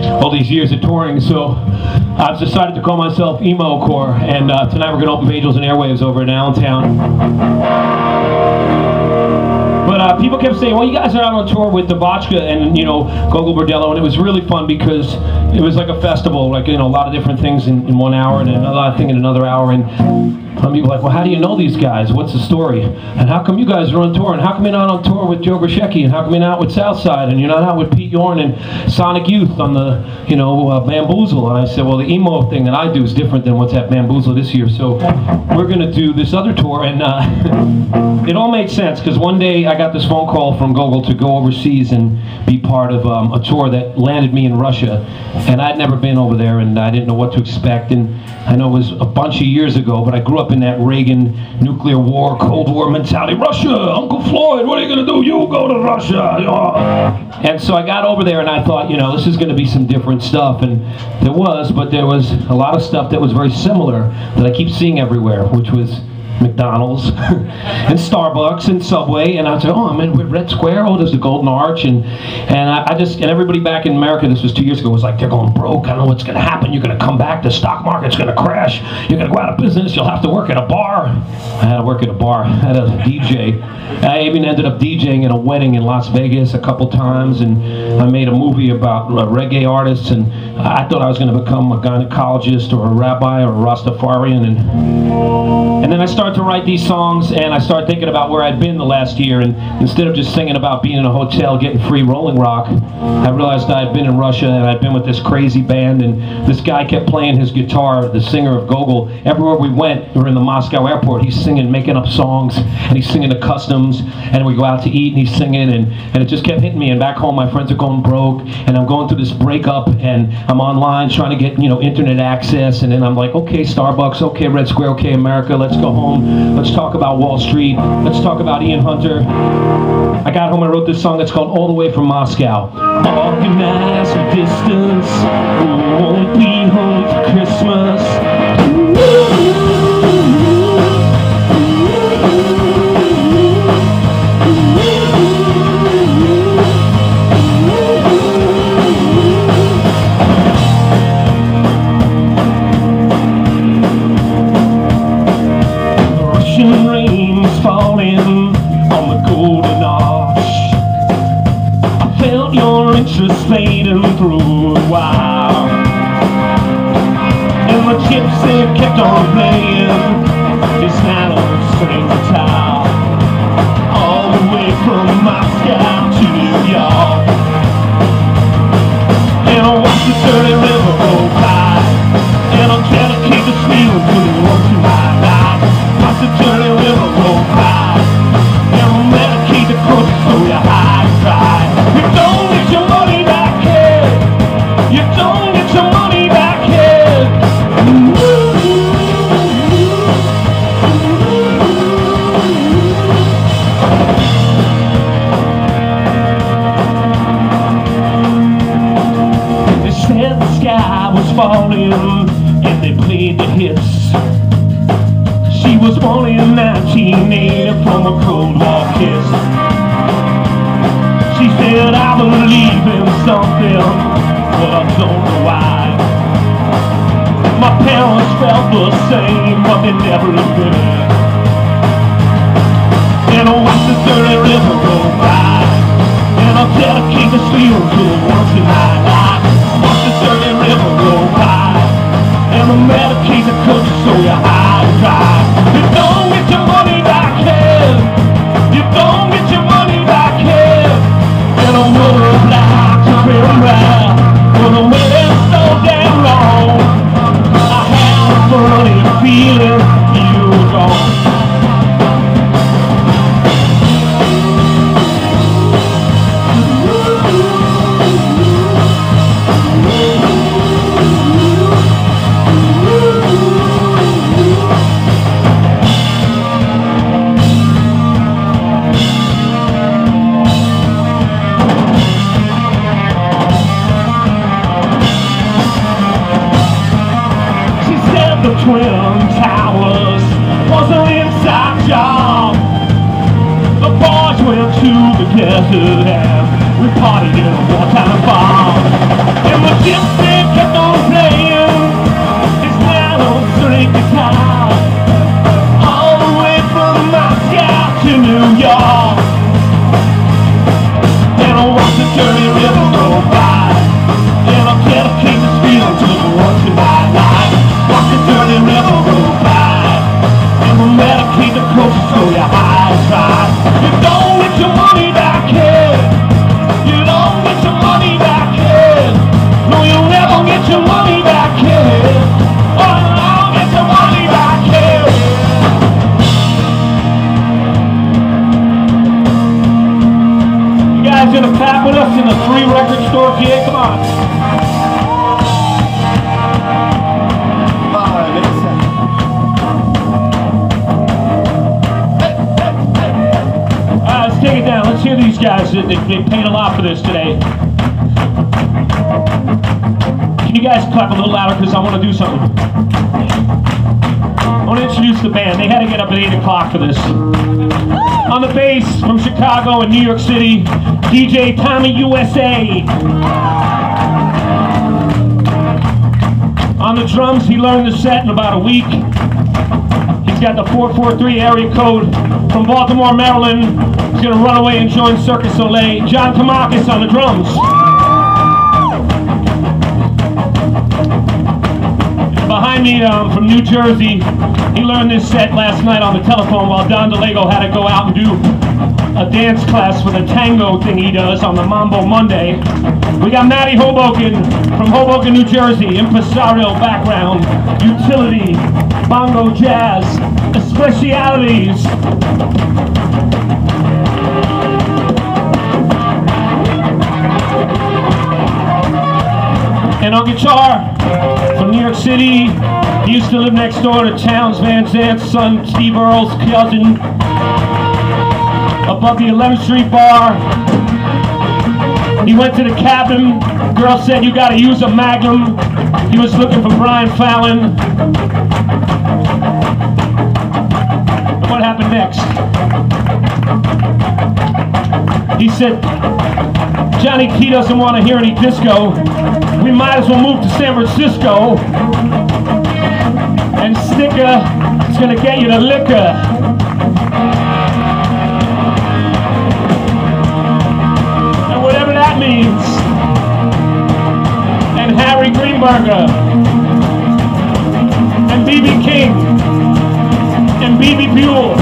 all these years of touring. So I've decided to call myself Emo Core, and tonight we're going to open Angels and Airwaves over in Allentown. But people kept saying, well, you guys are out on tour with Debauchka and, you know, Gogol Bordello, and it was really fun because it was like a festival, like, you know, a lot of different things in 1 hour and another thing in another hour. And some people were like, well, how do you know these guys? What's the story? And how come you guys are on tour? And how come you're not on tour with Joe Grishecki? And how come you're not with Southside? And you're not out with Pete Yorn and Sonic Youth on the, you know, Bamboozle? And I said, well, the emo thing that I do is different than what's at Bamboozle this year. So we're going to do this other tour. And it all made sense because one day I got this phone call from Gogol to go overseas and be part of a tour that landed me in Russia. And I'd never been over there, and I didn't know what to expect. And I know it was a bunch of years ago, but I grew up in that Reagan nuclear war, Cold War mentality. Russia, Uncle Floyd, what are you going to do? You go to Russia. And so I got over there and I thought, you know, this is going to be some different stuff. And there was, but there was a lot of stuff that was very similar that I keep seeing everywhere, which was McDonald's and Starbucks and Subway, and I'd say, oh, I'm in with Red Square, oh, there's the Golden Arch, and everybody back in America, this was 2 years ago, was like, they're going broke, I don't know what's going to happen, you're going to come back, the stock market's going to crash, you're going to go out of business, you'll have to work at a bar. I had to work at a bar, I had a DJ. I even ended up DJing at a wedding in Las Vegas a couple times, and I made a movie about reggae artists, and I thought I was going to become a gynecologist or a rabbi or a Rastafarian, and then I started to write these songs, and I started thinking about where I'd been the last year, and instead of just singing about being in a hotel getting free Rolling Rock, I realized I'd been in Russia, and I'd been with this crazy band, and this guy kept playing his guitar, the singer of Gogol. Everywhere we went, we were in the Moscow airport, he's singing, making up songs, and he's singing the Customs, and we go out to eat, and he's singing, and it just kept hitting me. And back home, my friends are going broke, and I'm going through this breakup, and I'm online trying to get, you know, internet access, and then I'm like, okay, Starbucks, okay, Red Square, okay, America, let's go home, let's talk about Wall Street, let's talk about Ian Hunter. I got home, I wrote this song, it's called All the Way from Moscow. Organize a distance, we won't be home for Christmas. Falling on the Golden Arch, I felt your interest fading through a while, and the gypsy kept on playing this night on the same guitar, all the way from Moscow to New York. And I watched the dirty river roll by, and I'll dedicate this feeling to the work of my life. Watch the dirty river roll by, and I'll medicate the coast so you high and dry. You don't get your money back here, you don't get your money back here. They said the sky was falling, and they played the hits. She was born in 1980 from a Cold War kiss. She said, I believe in something, but I don't know why. My parents felt the same, but they never admitted. And I watched the dirty river roll by, and I'll dedicate this feeling to the ones in my life. Watch the dirty river roll by, and I'll medicate the coast so you're high and dry. You don't get your money back here, you don't get your money back here. And I would have liked to be around, but the waiting so damn long. I had a funny feeling you were gone. Twin Towers was an inside job. The boys went to the desert and We partied in a wartime bar. And my gypsy kept on playing his loud string guitar. All the way from Moscow to New York. And I watched the dirty river roll by. And I'll dedicate this feeling to the ones in my life. Watch the dirty river roll by. And we'll medicate the coast so your eyes dry. You don't get your money back here. You don't get your money back here. No, you'll never get your money back here. Oh, I'll get your money back here. You guys gonna clap with us in the free record store gig? Come on. Let's take it down. Let's hear these guys. They paid a lot for this today. Can you guys clap a little louder because I want to do something? I want to introduce the band. They had to get up at 8 o'clock for this. On the bass from Chicago and New York City, DJ Tommy USA. On the drums, he learned the set in about a week. He's got the 443 area code from Baltimore, Maryland. He's going to run away and join Circus Soleil. John Kamakis on the drums. Behind me from New Jersey, he learned this set last night on the telephone while Don DeLego had to go out and do a dance class for the tango thing he does on the Mambo Monday. We got Matty Hoboken from Hoboken, New Jersey, impresario background, utility, bongo jazz, specialities. And on guitar, from New York City, he used to live next door to Towns Van Zant's son, Steve Earle's cousin, above the 11th Street bar. He went to the cabin. Girl said, "You gotta use a Magnum." He was looking for Brian Fallon. What happened next? He said, "Johnny T doesn't want to hear any disco. We might as well move to San Francisco. And Sticker is gonna get you the liquor." And whatever that means. And Harry Greenberger. And B.B. King. And B.B. Buell.